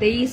23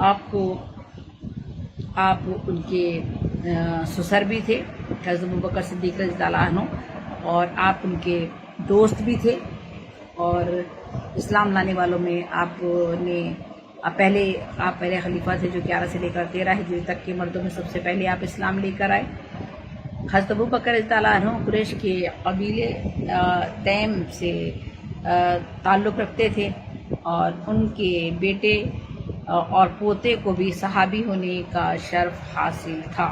آپ ان کے سسر بھی تھے حضرت ابوبکر صدیق رضی اللہ عنہ، اور آپ ان کے دوست بھی تھے، اور اسلام لانے والوں میں آپ پہلے خلیفہ تھے جو 11 سے لے کر 13 ہجری تک کے مردوں میں سب سے پہلے آپ اسلام لے کر آئے۔ حضرت ابوبکر رضی اللہ عنہ قریش کے قبیلے تیم سے تعلق رکھتے تھے، اور ان کے بیٹے اور پوتے کو بھی صحابی ہونے کا شرف حاصل تھا۔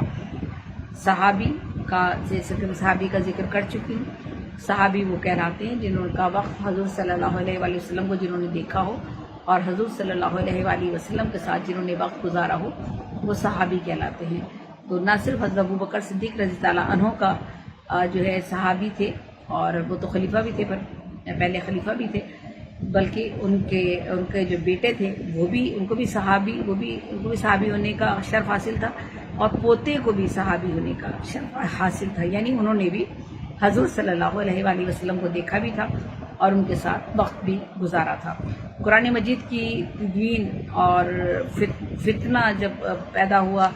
صحابی کا ذکر کر چکی ہوں۔ صحابی وہ کہلاتے ہیں جنہوں کا وقت حضور صلی اللہ علیہ وآلہ وسلم کو جنہوں نے دیکھا ہو، اور حضور صلی اللہ علیہ وآلہ وسلم کے ساتھ جنہوں نے وقت گزارا ہو، وہ صحابی کہلاتے ہیں۔ تو نہ صرف حضرت ابوبکر صدیق رضی اللہ عنہ کا جو ہے صحابی تھے، اور وہ تو خلیفہ بھی تھے، پر پہلے خلیفہ بھی تھے، بلکہ ان کے جو بیٹے تھے ان کو بھی صحابی ہونے کا شرف حاصل تھا، اور پوتے کو بھی صحابی ہونے کا شرف حاصل تھا، یعنی انہوں نے بھی حضور صلی اللہ علیہ وآلہ وسلم کو دیکھا بھی تھا اور ان کے ساتھ وقت بھی گزارا تھا۔ قرآن مجید کی تدوین اور فتنہ جب پیدا ہوا،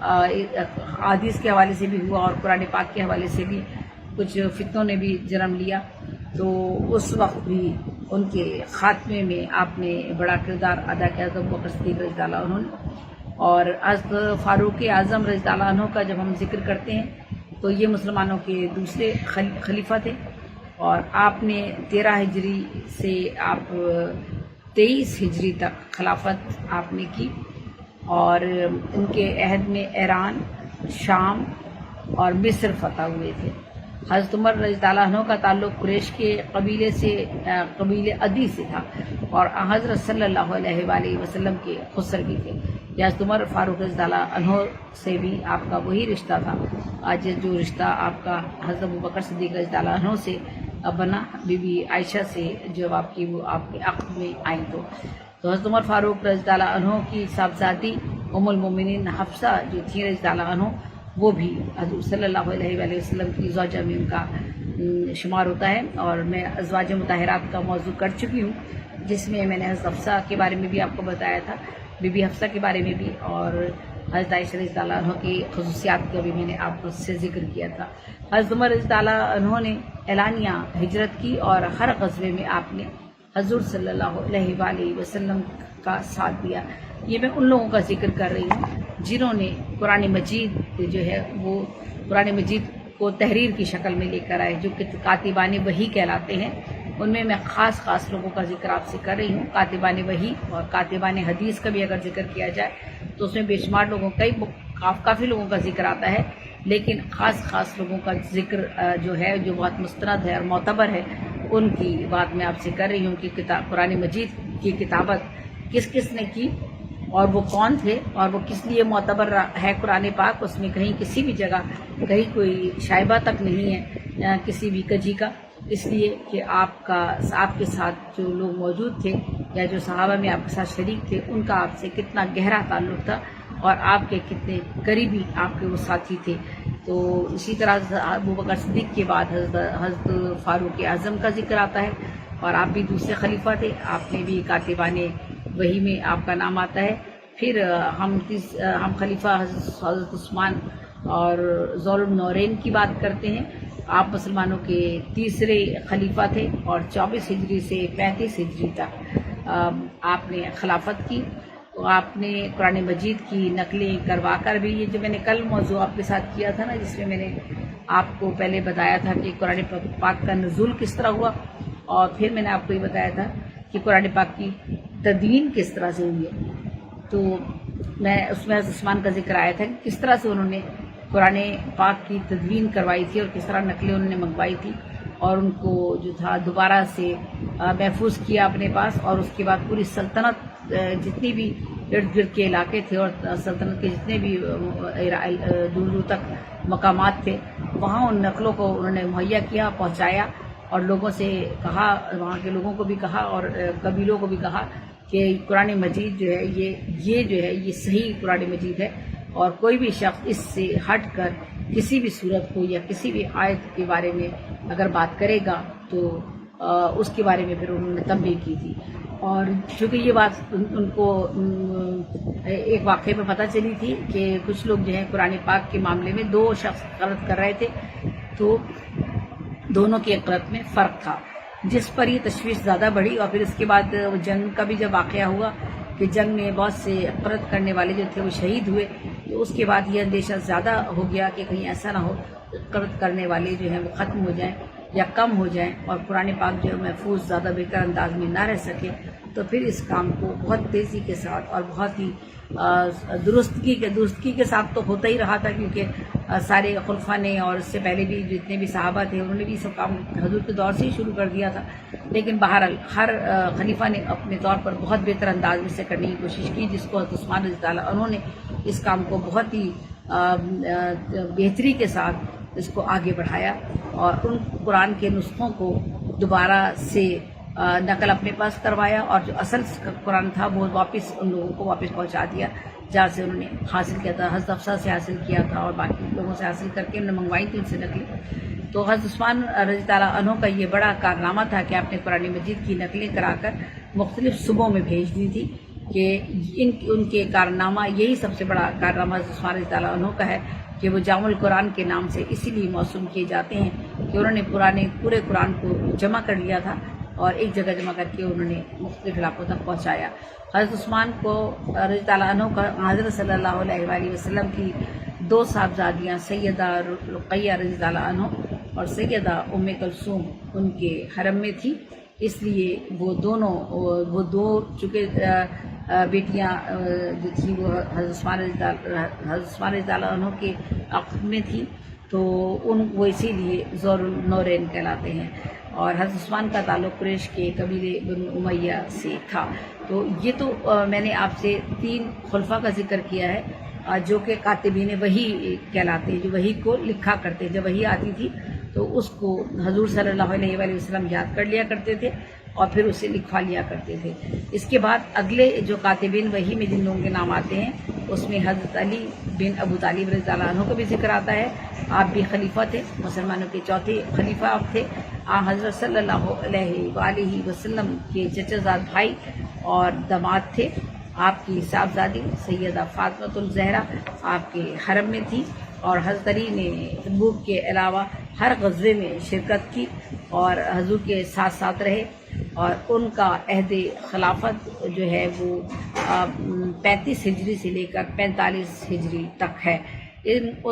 احادیث کے حوالے سے بھی ہوا اور قرآن پاک کے حوالے سے بھی کچھ فتنوں نے بھی جنم لیا، تو اس وقت بھی ان کے خاتمے میں آپ نے بڑا کردار ادا کیا حضرت ابوبکر صدیق رضی اللہ عنہ نے۔ اور حضرت فاروق اعظم رضی اللہ عنہ کا جب ہم ذکر کرتے ہیں تو یہ مسلمانوں کے دوسرے خلیفہ تھے، اور آپ نے 13 ہجری سے آپ 23 ہجری تک خلافت آپ نے کی، اور ان کے عہد میں ایران، شام اور مصر فتح ہوئے تھے۔ حضرت عمر رضی اللہ عنہ کا تعلق قریش کے قبیلے عدی سے تھا، اور حضرت صلی اللہ علیہ وآلہ وسلم کے خسر بھی تھے۔ حضرت عمر فاروق رضی اللہ عنہ سے بھی آپ کا وہی رشتہ تھا آج جو رشتہ آپ کا حضرت ابوبکر صدیق رضی اللہ عنہ سے بنا، بی بی عائشہ سے جب آپ کے عقد میں آئیں تو حضرت عمر فاروق رضی اللہ عنہ کی صاحبزادی ام المومنین حفصہ جو تھی رضی اللہ عنہ، وہ بھی حضور صلی اللہ علیہ وآلہ وسلم کی زوجہ میں ان کا شمار ہوتا ہے، اور میں ازواج مطہرات کا موضوع کر چکی ہوں، جس میں نے حضرت حفصہ کے بارے میں بھی آپ کو بتایا تھا، بی بی حفصہ کے بارے میں بھی، اور حضرت عائشہ رضی اللہ عنہ کی خصوصیات کا بھی میں نے آپ کو سے ذکر کیا تھا۔ حضرت عمر رضی اللہ عنہ نے اعلانیہ ہجرت کی، اور ہر غزوے میں آپ نے حضور صلی اللہ علیہ وآلہ وسلم کا ساتھ دیا۔ یہ میں ان لوگوں کا ذکر کر رہی ہوں جنہوں نے قرآن مجید جو ہے وہ قرآن مجید کو تحریر کی شکل میں لے کر آئے، جو کہ کاتبان وحی کہلاتے ہیں۔ ان میں خاص لوگوں کا ذکر آپ سے کر رہی ہوں۔ کاتبان وحی اور کاتبان حدیث کا بھی اگر ذکر کیا جائے تو اس میں بے شمار لوگوں کافی لوگوں کا ذکر آتا ہے، لیکن خاص لوگوں کا ذکر جو ہے جو بہت مستند ہے اور معتبر ہے، ان کی بات میں آپ سے کر رہی ہوں کہ قرآن مجید کی کتابت کس نے کی، اور وہ کون تھے، اور وہ کس لیے معتبر ہے قرآن پاک۔ اس میں کہیں کسی بھی جگہ کہیں کوئی شائبہ تک نہیں ہے کسی بھی کجی کا، اس لیے کہ آپ کے ساتھ جو لوگ موجود تھے یا جو صحابہ میں آپ کے ساتھ شریک تھے، ان کا آپ سے کتنا گہرا تعلق تھا، اور آپ کے کتنے قریبی آپ کے وہ ساتھی تھے۔ تو اسی طرح ابوبکر صدیق کے بعد حضرت فاروق اعظم کا ذکر آتا ہے، اور آپ بھی دوسرے خلیفہ تھے، آپ نے بھی کاتبان وحی میں آپ کا نام آتا ہے۔ پھر ہم خلیفہ حضرت عثمان اور ذو النورین کی بات کرتے ہیں۔ آپ مسلمانوں کے تیسرے خلیفہ تھے، اور 24 ہجری سے 35 ہجری تک آپ نے خلافت کی۔ تو آپ نے قرآن مجید کی نقلیں کروا کر بھی، یہ جو میں نے کل موضوع آپ کے ساتھ کیا تھا نا، جس میں نے آپ کو پہلے بتایا تھا کہ قرآن پاک کا نزول کس طرح ہوا، اور پھر میں نے آپ کو یہ بتایا تھا کہ قرآن پاک کی تدوین کس طرح سے ہوئی ہے، تو اس میں عثمان کا ذکر آیا تھا کہ کس طرح سے انہوں نے قرآن پاک کی تدوین کروائی تھی، اور کس طرح نقلیں انہوں نے منگوائی تھی، اور ان کو جو تھا دوبارہ سے محفوظ کیا اپنے پاس، اور اس کے بعد پوری سلطنت جتنی بھی ارد گرد کے علاقے تھے اور سلطنت کے جتنے بھی دور تک مقامات تھے، وہاں ان نقلوں کو انہوں نے مہیا کیا، پہنچایا، اور لوگوں سے کہا، وہاں کے لوگوں کو بھی کہا اور قبیلوں کو بھی کہا کہ قرآن مجید جو ہے یہ صحیح قرآن مجید ہے، اور کوئی بھی شخص اس سے ہٹ کر کسی بھی صورت کو یا کسی بھی آیت کے بارے میں اگر بات کرے گا تو اس کے بارے میں پھر انہوں نے تنبیہ کی تھی۔ اور چونکہ یہ بات ان کو ایک واقعے میں پتہ چلی تھی کہ کچھ لوگ جو ہیں قرآن پاک کے معاملے میں دو شخص غلط کر رہے تھے، تو دونوں کی قرأت میں فرق تھا، جس پر یہ تشویش زیادہ بڑھی۔ اور پھر اس کے بعد جنگ کا بھی جب واقعہ ہوا کہ جنگ میں بہت سے قرأت کرنے والے جو تھے وہ شہید ہوئے، تو اس کے بعد یہ اندیشہ زیادہ ہو گیا کہ کہیں ایسا نہ ہو قرأت کرنے والے جو ہیں وہ ختم ہو جائیں یا کم ہو جائیں اور قرآن پاک جو محفوظ زیادہ بہتر انداز میں نہ رہ سکے۔ تو پھر اس کام کو بہت تیزی کے ساتھ اور بہت ہی درستگی کے ساتھ تو ہوتا ہی رہا تھا، کیونکہ سارے خلفاء نے اور اس سے پہلے بھی جتنے بھی صحابہ تھے انہوں نے بھی سب کام حضور کے دور سے ہی شروع کر دیا تھا، لیکن بہرحال ہر خلیفہ نے اپنے طور پر بہت بہتر انداز میں سے کرنے کی کوشش کی، جس کو حضرت عثمان رضی اللہ عنہ انہوں نے اس کام کو بہت ہی بہتری کے ساتھ اس کو آگے بڑھایا اور ان قرآن کے نسخوں کو دوبارہ سے نقل اپنے پاس کروایا، اور جو اصل قرآن تھا وہ واپس ان لوگوں کو واپس پہنچا دیا جہاں سے انہوں نے حاصل کیا تھا، حضرت حفصہ سے حاصل کیا تھا اور باقی لوگوں سے حاصل کر کے انہوں نے منگوائی تھی ان سے نقلیں۔ تو حضرت عثمان رضی اللہ عنہ کا یہ بڑا کارنامہ تھا کہ آپ نے قرآن مجید کی نقلیں کرا کر مختلف صوبوں میں بھیج دی تھی، کہ ان کے کارنامہ یہی سب سے بڑا کارنامہ حضرت عثمان رضی اللہ عنہ کا ہے کہ وہ جامع القرآن کے نام سے اسی لیے موسوم کیے جاتے ہیں کہ انہوں نے پورے قرآن کو جمع کر لیا تھا اور ایک جگہ جمع کر کے انہوں نے مختلف علاقوں تک پہنچایا۔ حضرت عثمان کو رضی اللہ عنہ کا حضرت صلی اللہ علیہ وآلہ وسلم کی دو صاحبزادیاں سیدہ رقیہ رضی اللہ عنہ اور سیدہ ام کلثوم ان کے حرم میں تھی، اس لیے وہ دو چونکہ بیٹیاں جو تھیں وہ حضرت عثمان رضی اللہ عنہ کے عقد میں تھی، تو وہ اسی لیے ذو النورین کہلاتے ہیں۔ اور حضرت عثمان کا تعلق قریش کے قبیلے بنو امیہ سے تھا۔ تو یہ تو میں نے آپ سے 3 خلفاء کا ذکر کیا ہے جو کہ کاتبین وحی کہلاتے ہیں، جو وحی کو لکھا کرتے، جب وحی آتی تھی تو اس کو حضور صلی اللہ علیہ وآلہ وسلم یاد کر لیا کرتے تھے اور پھر اسے لکھوا لیا کرتے تھے۔ اس کے بعد اگلے جو کاتبین وحی میں جن لوگوں کے نام آتے ہیں اس میں حضرت علی بن ابو طالب رضی اللہ عنہ کا بھی ذکر آتا ہے، آپ بھی خلیفہ تھے، مسلمانوں کے چوتھے خلیفہ آپ تھے۔ حضرت صلی اللہ علیہ وآلہ وسلم کے چچا زاد بھائی اور داماد تھے۔ آپ کی صاحبزادی سیدہ فاطمۃ الزہرا آپ کے حرم میں تھی، اور حضرت علی نے تبوک کے علاوہ ہر غزوے میں شرکت کی اور حضور کے ساتھ ساتھ رہے، اور ان کا عہد خلافت جو ہے وہ 35 ہجری سے لے کر 45 ہجری تک ہے۔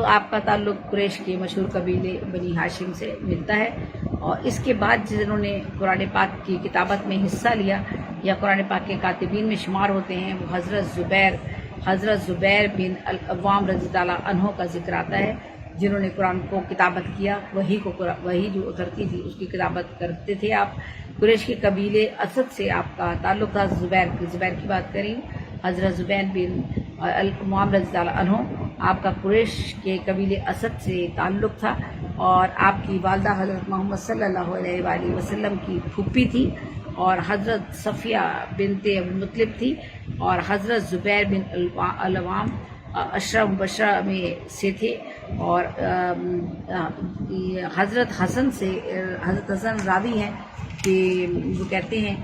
آپ کا تعلق قریش کے مشہور قبیلے بنی ہاشم سے ملتا ہے، اور اس کے بعد جنہوں نے قرآن پاک کی کتابت میں حصہ لیا یا قرآن پاک کے کاتبین میں شمار ہوتے ہیں، وہ حضرت زبیر بن العوام رضی اللہ عنہ کا ذکر آتا ہے، جنہوں نے قرآن کو کتابت کیا، وہی جو اترتی تھی اس کی کتابت کرتے تھے آپ۔ قریش کے قبیلے اسد سے آپ کا تعلق تھا، زبیر کی بات کریں، حضرت زبیر بن العوام رضی اللہ عنہ آپ کا قریش کے قبیلے اسد سے تعلق تھا، اور آپ کی والدہ حضرت محمد صلی اللہ علیہ وآلہ وسلم کی پھوپھی تھی، اور حضرت صفیہ بنت عبدالمطلب تھی، اور حضرت زبیر بن العوام اشرف مبشرہ میں سے تھے، اور حضرت حسن راوی ہیں کہ وہ کہتے ہیں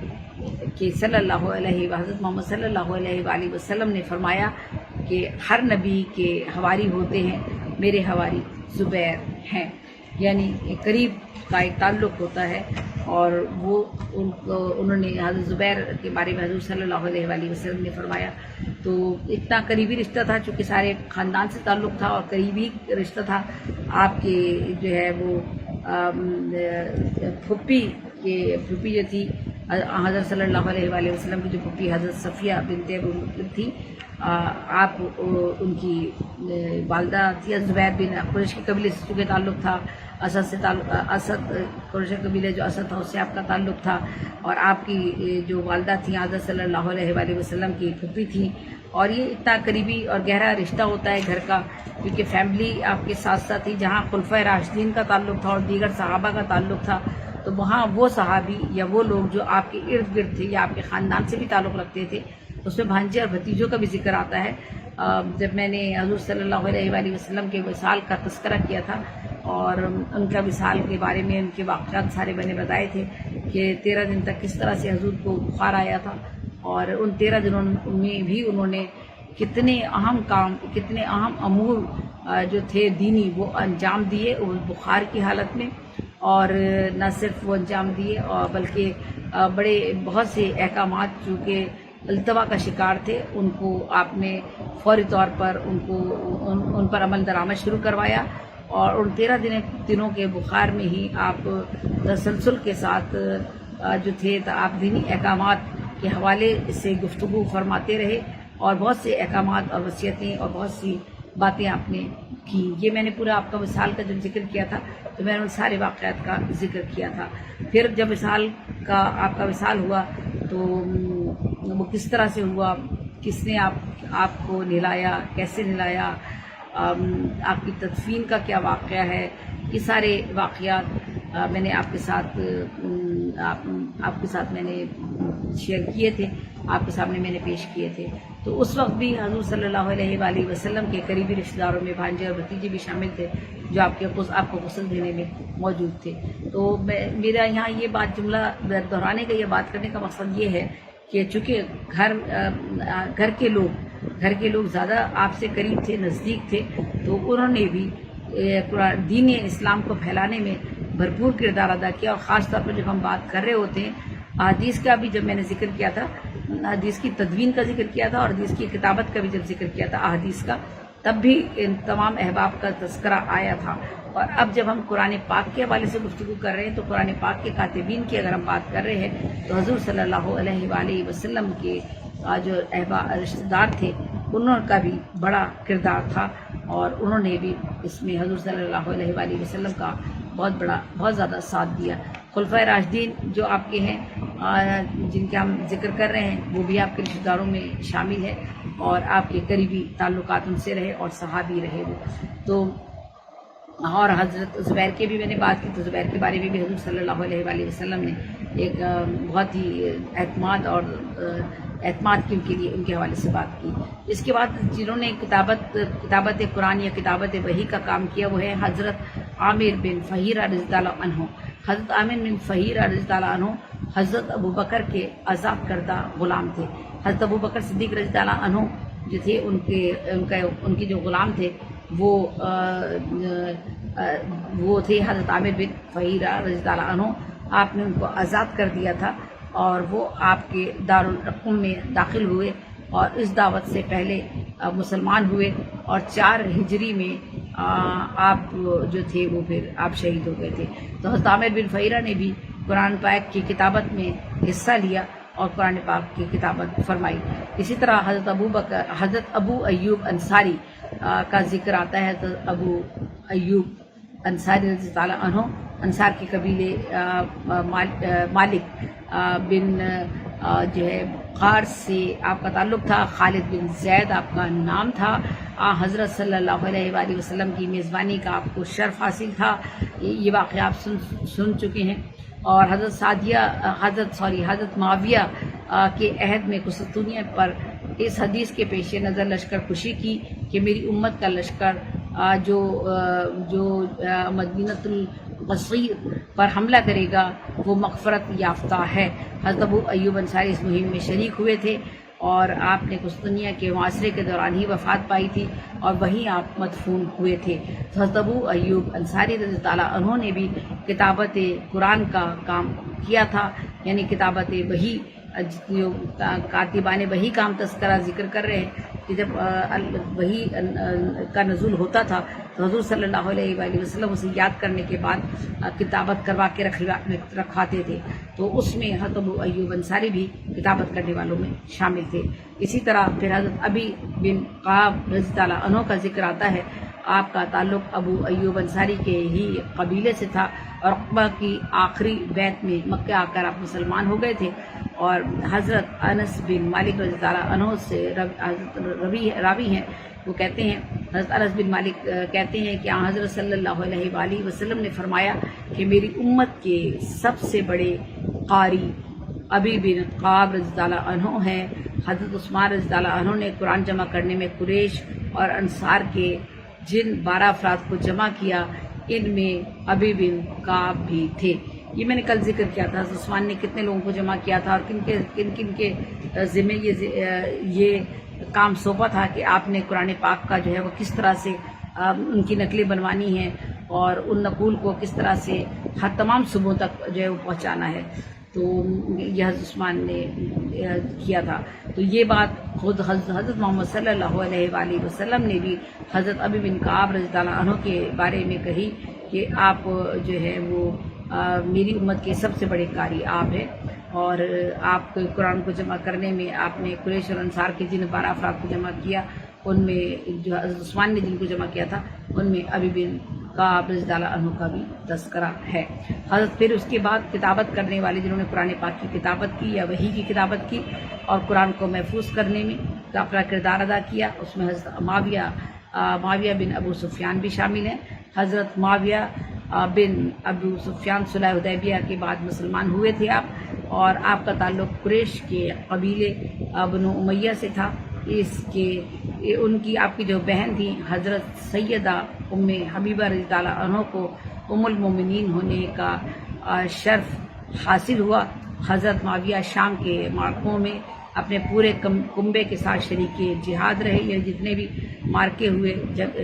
کہ حضرت محمد صلی اللہ علیہ وآلہ وسلم نے فرمایا کہ ہر نبی کے حواری ہوتے ہیں، میرے حواری زبیر ہیں، یعنی قریب کا ایک تعلق ہوتا ہے، اور وہ انہوں نے حضرت زبیر کے بارے میں حضور صلی اللہ علیہ وآلہ وسلم نے فرمایا۔ تو اتنا قریبی رشتہ تھا، چونکہ سارے خاندان سے تعلق تھا اور قریبی رشتہ تھا۔ آپ کے جو ہے وہ پھوپھی جو تھی حضرت صلی اللہ علیہ وآلہ وسلم کی جو پھوپھی حضرت صفیہ بنت عبدالمطلب تھی، آپ ان کی والدہ تھی زبیر بن قریش کے قبیلے سے چونکہ تعلق تھا، اسد قریش قبیلے جو اسد تھا اس سے آپ کا تعلق تھا، اور آپ کی جو والدہ تھیں حضرت صلی اللہ علیہ وآلہ وسلم کی پھوپھی تھیں، اور یہ اتنا قریبی اور گہرا رشتہ ہوتا ہے گھر کا، کیونکہ فیملی آپ کے ساتھ ساتھ تھی، جہاں خلفۂ راشدین کا تعلق تھا اور دیگر صحابہ کا تعلق تھا، تو وہاں وہ صحابی یا وہ لوگ جو آپ کے ارد گرد تھے یا آپ کے خاندان سے بھی تعلق رکھتے تھے، اس میں بھانجے اور بھتیجوں کا بھی ذکر آتا ہے۔ جب میں نے حضور صلی اللہ علیہ وآلہ وسلم کے وصال کا تذکرہ کیا تھا اور ان کا وصال کے بارے میں ان کے واقعات سارے میں نے بتائے تھے کہ 13 دن تک کس طرح سے حضور کو بخار آیا تھا، اور ان 13 دنوں میں بھی انہوں نے کتنے اہم کام، کتنے اہم امور جو تھے دینی وہ انجام دیے اس بخار کی حالت میں، اور نہ صرف وہ انجام دیے اور بلکہ بہت سے احکامات جو کہ التوا کا شکار تھے ان کو آپ نے فوری طور پر ان پر عمل درآمد شروع کروایا، اور ان 13 دنوں کے بخار میں ہی آپ تسلسل کے ساتھ جو تھے آپ دینی احکامات کے حوالے سے گفتگو فرماتے رہے، اور بہت سے احکامات اور وصیتیں اور بہت سی باتیں آپ نے کی۔ یہ میں نے پورا آپ کا وصال کا جب ذکر کیا تھا تو میں نے ان سارے واقعات کا ذکر کیا تھا۔ پھر جب آپ کا وصال ہوا تو وہ کس طرح سے ہوا، کس نے آپ کو نہلایا، کیسے نہلایا، آپ کی تدفین کا کیا واقعہ ہے، یہ سارے واقعات میں نے آپ کے ساتھ میں نے شیئر کیے تھے، آپ کے سامنے میں نے پیش کیے تھے۔ تو اس وقت بھی حضور صلی اللہ علیہ وآلہ وسلم کے قریبی رشتہ داروں میں بھانجے اور بھتیجے بھی شامل تھے جو آپ کو غسل دینے میں موجود تھے۔ تو میرا یہاں یہ بات جملہ دہرانے کا، یہ بات کرنے کا مقصد یہ ہے کہ چونکہ گھر کے لوگ زیادہ آپ سے قریب تھے، نزدیک تھے، تو انہوں نے بھی دین اسلام کو پھیلانے میں بھرپور کردار ادا کیا، اور خاص طور پر جب ہم بات کر رہے ہوتے ہیں احادیث کا بھی، جب میں نے ذکر کیا تھا، حدیث کی تدوین کا ذکر کیا تھا اور حدیث کی کتابت کا بھی جب ذکر کیا تھا احادیث کا، تب بھی ان تمام احباب کا تذکرہ آیا تھا۔ اور اب جب ہم قرآن پاک کے حوالے سے گفتگو کر رہے ہیں تو قرآن پاک کے کاتبین کی اگر ہم بات کر رہے ہیں تو حضور صلی اللہ علیہ وآلہ وسلم کے جو رشتہ دار تھے انہوں کا بھی بڑا کردار تھا، اور انہوں نے بھی اس میں حضور صلی اللہ علیہ وآلہ وسلم کا بہت زیادہ ساتھ دیا۔ خلفائے راشدین جو آپ کے ہیں، جن کا ہم ذکر کر رہے ہیں، وہ بھی آپ کے رشتہ داروں میں شامل ہے، اور آپ کے قریبی تعلقات ان سے رہے اور صحابی رہے وہ تو۔ اور حضرت زبیر کے بھی میں نے بات کی، تو زبیر کے بارے میں بھی حضور صلی اللہ علیہ وآلہ وسلم نے ایک بہت ہی اعتماد کی ان کے حوالے سے بات کی۔ اس کے بعد جنہوں نے کتابت قرآن یا کتابت وحی کا کام کیا وہ ہے حضرت عامر بن فہیرہ رضی اللہ عنہ۔ حضرت عامر بن فہیرہ رضی اللہ عنہ حضرت ابوبکر کے آزاد کردہ غلام تھے۔ حضرت ابوبکر صدیق رضی اللہ عنہ جو تھے ان کے جو غلام تھے وہ تھے حضرت عامر بن فہیرہ رضی اللہ عنہ۔ آپ نے ان کو آزاد کر دیا تھا، اور وہ آپ کے دارالارقم میں داخل ہوئے، اور اس دعوت سے پہلے مسلمان ہوئے، اور 4 ہجری میں آپ جو تھے وہ پھر آپ شہید ہو گئے تھے۔ تو حضرت عامر بن فہیرہ نے بھی قرآن پاک کی کتابت میں حصہ لیا اور قرآن پاک کی کتابت فرمائی۔ اسی طرح حضرت ابو ایوب انصاری کا ذکر آتا ہے۔ حضرت ابو ایوب انصاری رضی اللہ عنہ، انصار کے قبیلے مالک بن جو ہے غار سے آپ کا تعلق تھا۔ خالد بن زید آپ کا نام تھا۔ حضرت صلی اللہ علیہ وآلہ وسلم کی میزبانی کا آپ کو شرف حاصل تھا، یہ واقعہ آپ سن چکے ہیں۔ اور حضرت معاویہ کے عہد میں قسطنطنیہ پر اس حدیث کے پیش نظر لشکر کشی کی کہ میری امت کا لشکر جو مدینۃ القصیر پر حملہ کرے گا وہ مغفرت یافتہ ہے۔ حضرت ابو ایوب انصاری اس مہم میں شریک ہوئے تھے، اور آپ نے قسطنطنیہ کے معاصرے کے دوران ہی وفات پائی تھی، اور وہیں آپ مدفون ہوئے تھے۔ تو حضرت ابو ایوب انصاری رضی اللہ عنہ نے بھی کتابت قرآن کا کام کیا تھا، یعنی کتابت وحی، جو کاتبان وحی کا ہم تذکرہ ذکر کر رہے ہیں کہ جب وحی کا نزول ہوتا تھا تو حضور صلی اللہ علیہ وآلہ وسلم اسے یاد کرنے کے بعد کتابت کروا کے رکھواتے تھے، تو اس میں حضرت ابو ایوب انصاری بھی کتابت کرنے والوں میں شامل تھے۔ اسی طرح پھر حضرت ابی بن قعب رضی اللہ عنہ کا ذکر آتا ہے۔ آپ کا تعلق ابو ایوب انصاری کے ہی قبیلے سے تھا، اور عقبہ کی آخری بیعت میں مکہ آ کر آپ مسلمان ہو گئے تھے، اور حضرت انس بن مالک رضی اللہ عنہ سے حضرت راوی ہیں، وہ کہتے ہیں، حضرت انس بن مالک کہتے ہیں کہ حضرت صلی اللہ علیہ وآلہ وسلم نے فرمایا کہ میری امت کے سب سے بڑے قاری ابی بن قعب رضی اللہ عنہ ہیں۔ حضرت عثمان رضی اللہ عنہ نے قرآن جمع کرنے میں قریش اور انصار کے جن 12 افراد کو جمع کیا، ان میں ابی بن کعب بھی تھے۔ یہ میں نے کل ذکر کیا تھا حضرت عثمان نے کتنے لوگوں کو جمع کیا تھا اور کن کے ذمہ یہ کام سونپا تھا کہ آپ نے قرآن پاک کا جو ہے وہ کس طرح سے ان کی نقلیں بنوانی ہیں اور ان نقول کو کس طرح سے ہر تمام صوبوں تک جو ہے وہ پہنچانا ہے، تو یہ حضرت عثمان نے کیا تھا۔ تو یہ بات خود حضرت محمد صلی اللہ علیہ وآلہ وسلم نے بھی حضرت ابی بن کعب رضی اللہ عنہ کے بارے میں کہی کہ آپ جو ہے وہ میری امت کے سب سے بڑے قاری آپ ہیں، اور آپ قرآن کو جمع کرنے میں آپ نے قریش اور انصار کے جن 12 افراد کو جمع کیا، ان میں جو حضرت عثمان نے جن کو جمع کیا تھا ان میں ابی بن کعب رضی اللہ عنہ کا بھی تذکرہ ہے۔ حضرت پھر اس کے بعد کتابت کرنے والے جنہوں نے قرآن پاک کی کتابت کی یا وحی کی کتابت کی اور قرآن کو محفوظ کرنے میں اپنا کردار ادا کیا، اس میں حضرت معاویہ بن ابو سفیان بھی شامل ہیں۔ حضرت معاویہ بن ابو سفیان صلح حدیبیہ کے بعد مسلمان ہوئے تھے آپ، اور آپ کا تعلق قریش کے قبیلے بنو امیہ سے تھا۔ ان کی آپ کی جو بہن تھی حضرت سیدہ ام حبیبہ رضی اللہ عنہ کو ام المومنین ہونے کا شرف حاصل ہوا۔ حضرت معاویہ شام کے معرکوں میں اپنے پورے کنبے کے ساتھ شریک جہاد رہے، یا جتنے بھی مارکے ہوئے،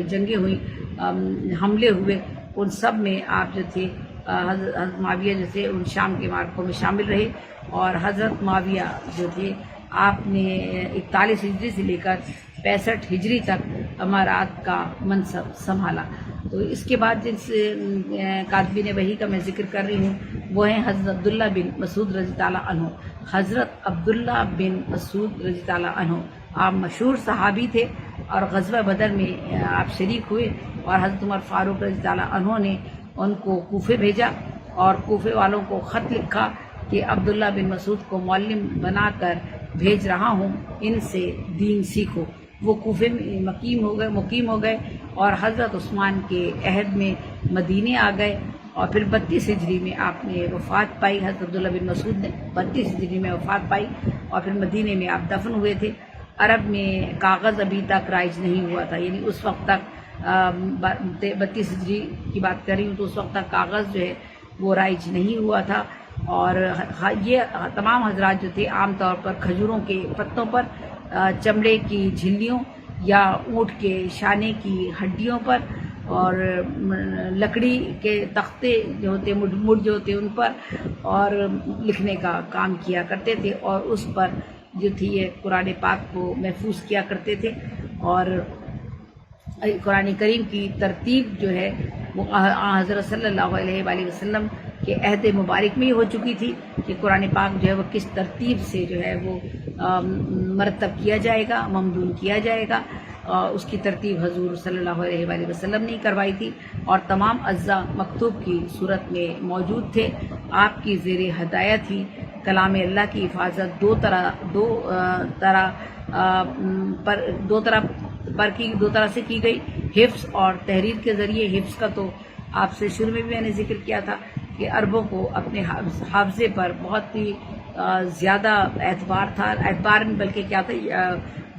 جنگیں ہوئیں، حملے ہوئے، ان سب میں آپ جو تھے حضرت معاویہ جو تھے ان شام کے معرکوں میں شامل رہے، اور حضرت معاویہ جو تھے آپ نے 41 ہجری سے لے کر 65 ہجری تک امارات کا منصب سنبھالا۔ تو اس کے بعد جس کاتبین وحی کا میں ذکر کر رہی ہوں وہ ہیں حضرت عبداللہ بن مسعود رضی اللہ عنہ۔ حضرت عبداللہ بن مسعود رضی اللہ عنہ آپ مشہور صحابی تھے، اور غزوہ بدر میں آپ شریک ہوئے، اور حضرت عمر فاروق رضی اللہ عنہ نے ان کو کوفے بھیجا اور کوفے والوں کو خط لکھا کہ عبداللہ بن مسعود کو معلم بنا کر بھیج رہا ہوں، ان سے دین سیکھو۔ وہ کوفے میں مقیم ہو گئے اور حضرت عثمان کے عہد میں مدینے آ گئے، اور پھر 32 ہجری میں آپ نے وفات پائی۔ حضرت عبداللہ بن مسعود نے 32 ہجری میں وفات پائی، اور پھر مدینے میں آپ دفن ہوئے تھے۔ عرب میں کاغذ ابھی تک رائج نہیں ہوا تھا، یعنی اس وقت تک 32 ہجری کی بات کر رہی ہوں، تو اس وقت تک کاغذ جو ہے وہ رائج نہیں ہوا تھا، اور یہ تمام حضرات جو تھے عام طور پر کھجوروں کے پتوں پر، چمڑے کی جھلیوں یا اونٹ کے شانے کی ہڈیوں پر، اور لکڑی کے تختے جو ہوتے مڈ جو ہوتے ان پر، اور لکھنے کا کام کیا کرتے تھے، اور اس پر جو تھی یہ قرآن پاک کو محفوظ کیا کرتے تھے۔ اور قرآن کریم کی ترتیب جو ہے وہ حضرت صلی اللہ علیہ وآلہ وسلم کے عہد مبارک میں ہی ہو چکی تھی کہ قرآن پاک جو ہے وہ کس ترتیب سے جو ہے وہ مرتب کیا جائے گا، ممدون کیا جائے گا۔ اس کی ترتیب حضور صلی اللہ علیہ وآلہ وسلم نے کروائی تھی، اور تمام اجزاء مکتوب کی صورت میں موجود تھے۔ آپ کی زیر ہدایت ہی کلام اللہ کی حفاظت دو طرح سے کی گئی، حفظ اور تحریر کے ذریعے۔ حفظ کا تو آپ سے شروع میں بھی میں نے ذکر کیا تھا کہ عربوں کو اپنے حافظے پر بہت ہی زیادہ اعتبار تھا، اعتبار بلکہ کیا تھا،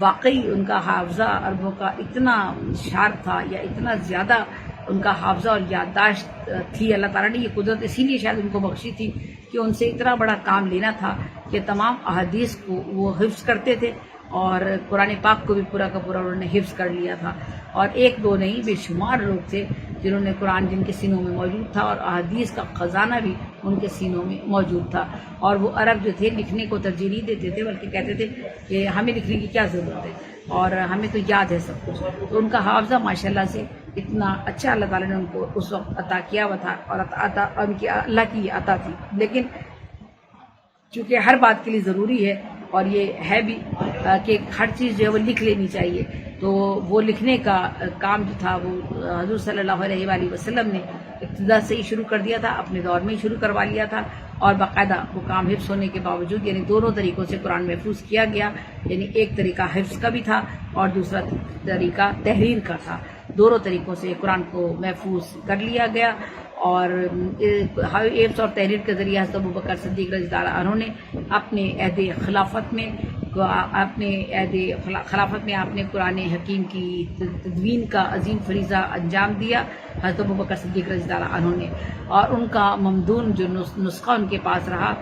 واقعی ان کا حافظہ عربوں کا اتنا شارپ تھا، یا اتنا زیادہ ان کا حافظہ اور یادداشت تھی۔ اللہ تعالیٰ نے یہ قدرت اسی لیے شاید ان کو بخشی تھی کہ ان سے اتنا بڑا کام لینا تھا کہ تمام احادیث کو وہ حفظ کرتے تھے، اور قرآن پاک کو بھی پورا کا پورا انہوں نے حفظ کر لیا تھا۔ اور ایک دو نہیں، بے شمار لوگ تھے جنہوں نے قرآن جن کے سینوں میں موجود تھا، اور احادیث کا خزانہ بھی ان کے سینوں میں موجود تھا۔ اور وہ عرب جو تھے لکھنے کو ترجیح نہیں دیتے تھے، بلکہ کہتے تھے کہ ہمیں لکھنے کی کیا ضرورت ہے، اور ہمیں تو یاد ہے سب کچھ۔ تو ان کا حافظہ ماشاءاللہ سے اتنا اچھا اللہ تعالیٰ نے ان کو اس وقت عطا کیا ہوا تھا، اور ان کی اللہ کی عطا تھی۔ لیکن چونکہ ہر بات کے لیے ضروری ہے، اور یہ ہے بھی کہ ہر چیز جو ہے وہ لکھ لینی چاہیے، تو وہ لکھنے کا کام جو تھا وہ حضور صلی اللہ علیہ وآلہ وسلم نے ابتدا سے ہی شروع کر دیا تھا، اپنے دور میں ہی شروع کروا لیا تھا، اور باقاعدہ وہ کام حفظ ہونے کے باوجود، یعنی دونوں طریقوں سے قرآن محفوظ کیا گیا، یعنی ایک طریقہ حفظ کا بھی تھا اور دوسرا طریقہ تحریر کا تھا۔ دونوں طریقوں سے قرآن کو محفوظ کر لیا گیا، اور حفظ اور تحریر کے ذریعے حضرت ابوبکر صدیق رضی اللہ عنہ نے اپنے عہد خلافت میں آپ نے قرآن حکیم کی تدوین کا عظیم فریضہ انجام دیا، حضرت ابوبکر صدیق رضی اللہ عنہ نے، اور ان کا ممدون جو نسخہ ان کے پاس رہا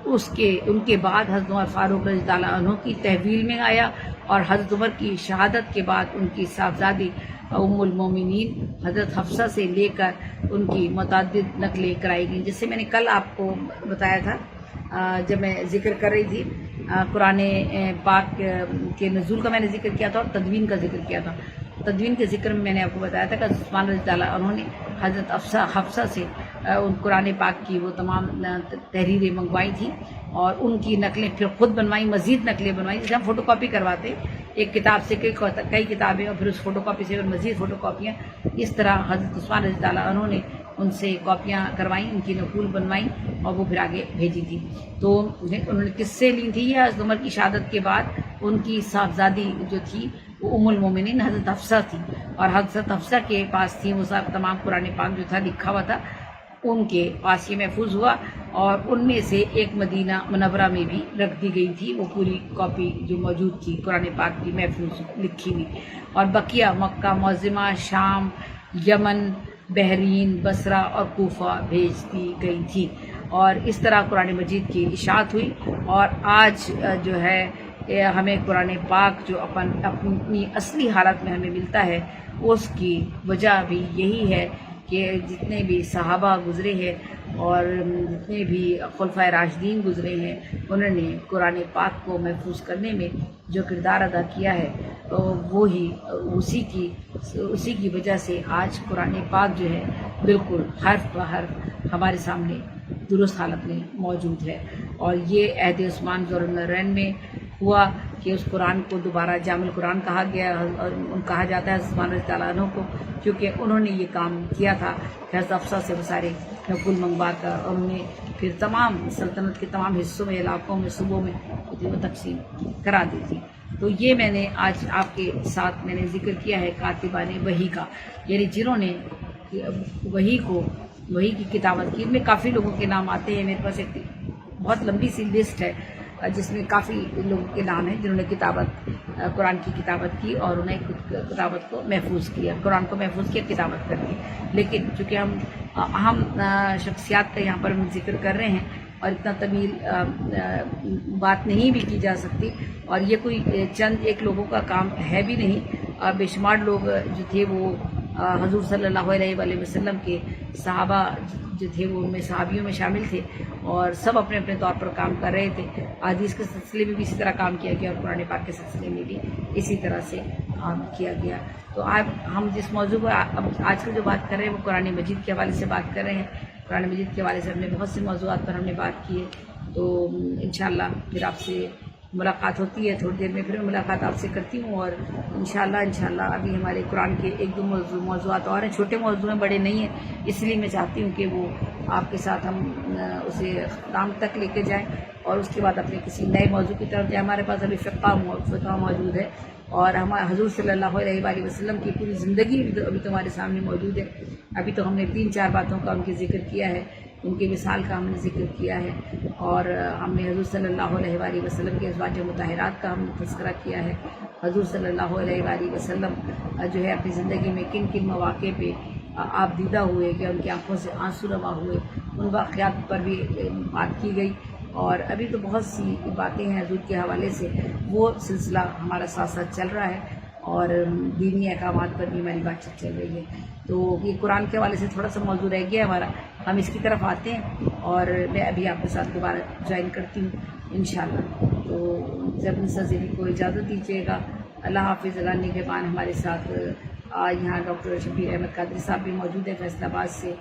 ان کے بعد حضرت عمر فاروق رضی اللہ عنہ کی تحویل میں آیا، اور حضرت عمر کی شہادت کے بعد ان کی صاحبزادی ام المومنین حضرت حفصہ سے لے کر ان کی متعدد نقلیں کرائی گئیں. جیسے میں نے کل آپ کو بتایا تھا جب میں ذکر کر رہی تھی قرآن پاک کے نزول کا میں نے ذکر کیا تھا اور تدوین کا ذکر کیا تھا. تدوین کے ذکر میں نے آپ کو بتایا تھا کہ عثمان رضی اللہ عنہ نے حضرت حفصہ سے ان قرآن پاک کی وہ تمام تحریریں منگوائی تھیں اور ان کی نقلیں پھر خود بنوائیں، مزید نقلیں بنوائیں. جیسے ہم فوٹو کاپی کرواتے ایک کتاب سے کئی کتابیں اور پھر اس فوٹو کاپی سے مزید فوٹو کاپیاں، اس طرح حضرت عثمان رضی اللہ عنہ نے ان سے کاپیاں کروائیں، ان کی نقول بنوائیں اور وہ پھر آگے بھیجی تھی. تو انہوں نے کس سے لی تھی؟ یہ حضرت عمر کی شہادت کے بعد ان کی صاحبزادی جو تھی وہ ام المومنین حضرت حفصہ تھی، اور حضرت حفصہ کے پاس تھی وہ سب تمام قرآن پاک جو تھا لکھا ہوا تھا، ان کے پاس یہ محفوظ ہوا، اور ان میں سے ایک مدینہ منورہ میں بھی رکھ دی گئی تھی وہ پوری کاپی جو موجود تھی قرآن پاک کی محفوظ لکھی ہوئی، اور بقیہ مکہ معظمہ، شام، یمن، بحرین، بصرہ اور کوفہ بھیج دی گئی تھی. اور اس طرح قرآن مجید کی اشاعت ہوئی، اور آج جو ہے ہمیں قرآن پاک جو اپنی اصلی حالت میں ہمیں ملتا ہے، اس کی وجہ بھی یہی ہے کہ جتنے بھی صحابہ گزرے ہیں اور جتنے بھی خلفائے راشدین گزرے ہیں، انہوں نے قرآن پاک کو محفوظ کرنے میں جو کردار ادا کیا ہے وہی اسی کی وجہ سے آج قرآن پاک جو ہے بالکل حرف بہ حرف ہمارے سامنے درست حالت میں موجود ہے. اور یہ عہد عثمان ذوالنورین میں ہوا کہ اس قرآن کو دوبارہ جامع القرآن کہا گیا، اور کہا جاتا ہے عثمان رضی اللہ عنہ کو، کیونکہ انہوں نے یہ کام کیا تھا کہ حضرت حفصہ سے وہ سارے نقول منگوا کر اور انہیں پھر تمام سلطنت کے تمام حصوں میں، علاقوں میں، صوبوں میں وہ تقسیم کرا دی تھی. تو یہ میں نے آج آپ کے ساتھ میں نے ذکر کیا ہے کاتبان وحی کا، یعنی جنہوں نے وحی کی کتابت کی. ان میں کافی لوگوں کے نام آتے ہیں، میرے پاس ایک بہت لمبی سی لسٹ ہے جس میں کافی لوگوں کے نام ہیں جنہوں نے قرآن کی کتابت کی اور انہیں کتابت کو محفوظ کیا، قرآن کو محفوظ کیا، کتابت کر دی. لیکن چونکہ ہم اہم شخصیات کا یہاں پر ہم ذکر کر رہے ہیں اور اتنا طویل بات نہیں بھی کی جا سکتی، اور یہ کوئی چند ایک لوگوں کا کام ہے بھی نہیں. بے شمار لوگ جو تھے وہ حضور صلی اللہ علیہ وآلہ وسلم کے صحابہ جو تھے وہ ان میں صحابیوں میں شامل تھے، اور سب اپنے اپنے طور پر کام کر رہے تھے. حدیث کے سلسلے میں بھی اسی طرح کام کیا گیا اور قرآن پاک کے سلسلے میں بھی اسی طرح سے کام کیا گیا. تو ہم جس موضوع پر آج کل جو بات کر رہے ہیں وہ قرآن مجید کے حوالے سے بات کر رہے ہیں. قرآن مجید کے حوالے سے ہم نے بہت سے موضوعات پر ہم نے بات کی ہے. تو انشاءاللہ پھر آپ سے ملاقات ہوتی ہے، تھوڑی دیر میں پھر ملاقات آپ سے کرتی ہوں. اور انشاءاللہ ابھی ہمارے قرآن کے ایک دو موضوعات اور ہیں، چھوٹے موضوع ہیں، بڑے نہیں ہیں، اس لیے میں چاہتی ہوں کہ وہ آپ کے ساتھ ہم اسے اختتام تک لے کے جائیں اور اس کے بعد اپنے کسی نئے موضوع کی طرف جائیں. ہمارے پاس ابھی فقہ موجود ہے، اور ہمارے حضور صلی اللہ علیہ وآلہ وسلم کی پوری زندگی ابھی تو ہمارے سامنے موجود ہے. ابھی تو ہم نے 3-4 باتوں کا ان کے ذکر کیا ہے، ان کی مثال کا ہم نے ذکر کیا ہے، اور ہم نے حضور صلی اللہ علیہ وآلہ وسلم کے ازواج مطہرات کا ہم نے تذکرہ کیا ہے. حضور صلی اللہ علیہ وآلہ وسلم جو ہے اپنی زندگی میں کن کن مواقع پہ آپ دیدہ ہوئے کہ ان کی آنکھوں سے آنسو روا ہوئے، ان واقعات پر بھی بات کی گئی. اور ابھی تو بہت سی باتیں ہیں حضور کے حوالے سے، وہ سلسلہ ہمارا ساتھ ساتھ چل رہا ہے، اور دینی احکامات پر بھی ہماری بات چیت چل رہی ہے. تو یہ قرآن کے حوالے سے تھوڑا سا موضوع رہ گیا ہے ہمارا، ہم اس کی طرف آتے ہیں، اور میں ابھی آپ کے ساتھ دوبارہ جوائن کرتی ہوں انشاءاللہ. تو جب سے بھی کو اجازت دیجیے گا. اللہ حافظ. اللہ نگہبان. ہمارے ساتھ یہاں ڈاکٹر شبیر احمد قادری صاحب بھی موجود ہیں فیصل آباد سے،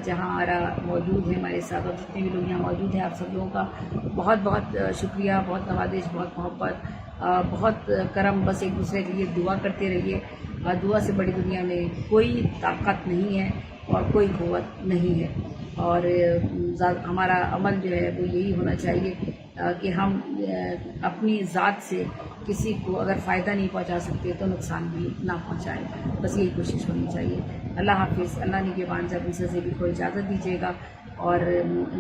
جہاں آرا موجود ہے ہمارے ساتھ، اور جتنے بھی لوگ یہاں موجود ہیں آپ سب لوگوں کا بہت بہت شکریہ، بہت نوازش، بہت محبت، بہت کرم. بس ایک دوسرے کے لیے دعا کرتے رہیے. دعا سے بڑی دنیا میں کوئی طاقت نہیں ہے اور کوئی قوت نہیں ہے. اور ہمارا عمل جو ہے وہ یہی ہونا چاہیے کہ ہم اپنی ذات سے کسی کو اگر فائدہ نہیں پہنچا سکتے تو نقصان بھی نہ پہنچائیں. بس یہی کوشش ہونی چاہیے. اللہ حافظ. اللہ نگہبان. جب سے بھی کو اجازت دیجیے گا. اور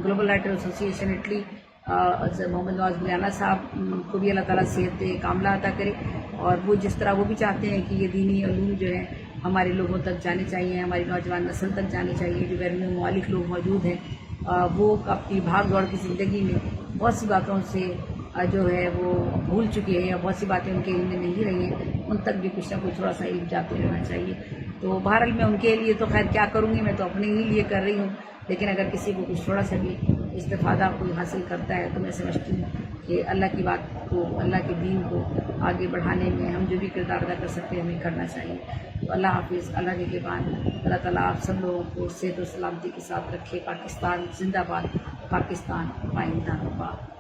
گلوبل رائٹر ایسوسی ایشن اٹلی محمد نواز بلیانہ صاحب کو بھی اللہ تعالیٰ صحت کاملہ عطا کرے، اور وہ جس طرح وہ بھی چاہتے ہیں کہ یہ دینی علوم جو ہیں ہمارے لوگوں تک جانے چاہیے، ہماری نوجوان نسل تک جانے چاہیے. جو بیرون ممالک لوگ موجود ہیں وہ اپنی بھاگ دوڑ کی زندگی میں بہت سی باتوں سے جو ہے وہ بھول چکے ہیں، یا بہت سی باتیں ان کے علم میں نہیں رہی ہیں، ان تک بھی کچھ نہ کچھ تھوڑا سا علم جاتے رہنا چاہیے. تو بہرحال میں ان کے لیے تو خیر کیا کروں گی، میں تو اپنے ہی لیے کر رہی ہوں، لیکن اگر کسی کو کچھ تھوڑا سا بھی استفادہ کوئی حاصل کرتا ہے تو میں سمجھتی ہوں کہ اللہ کی بات کو، اللہ کے دین کو آگے بڑھانے میں ہم جو بھی کردار ادا کر سکتے ہیں ہمیں کرنا چاہیے. تو اللہ حافظ. اللہ کے نگہبان. اللہ تعالیٰ آپ سب لوگوں کو صحت و سلامتی کے ساتھ رکھے. پاکستان زندہ باد. پاکستان پائندہ باد.